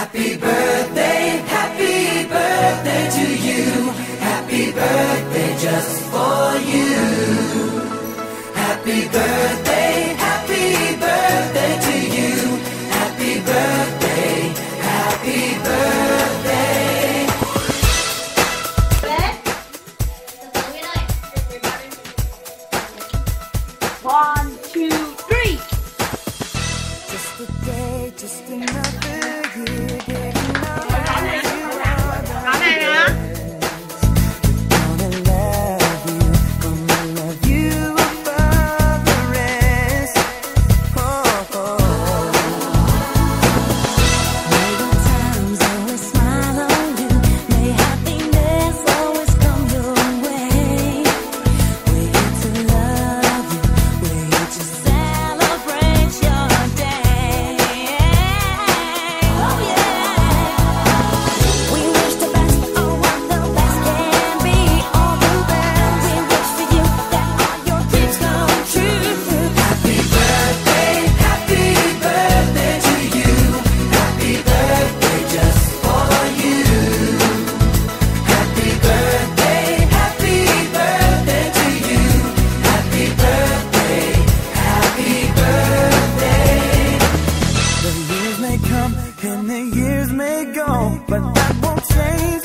Happy birthday to you. Happy birthday just for you. Happy birthday to you. Happy birthday, happy birthday. One, two, three. Just a day, just another year, getting older. Gonna love you, gonna love you above the rest. Oh, oh. May good times always smile on you. May happiness always come your way. We're here to love you. We're here to celebrate your day. Oh yeah. We wish the best for what the best can be. All the best. We wish for you that all your dreams come true. Happy birthday to you. Happy birthday just for you. Happy birthday to you. Happy birthday, happy birthday. The years may come and the years may go, but that won't change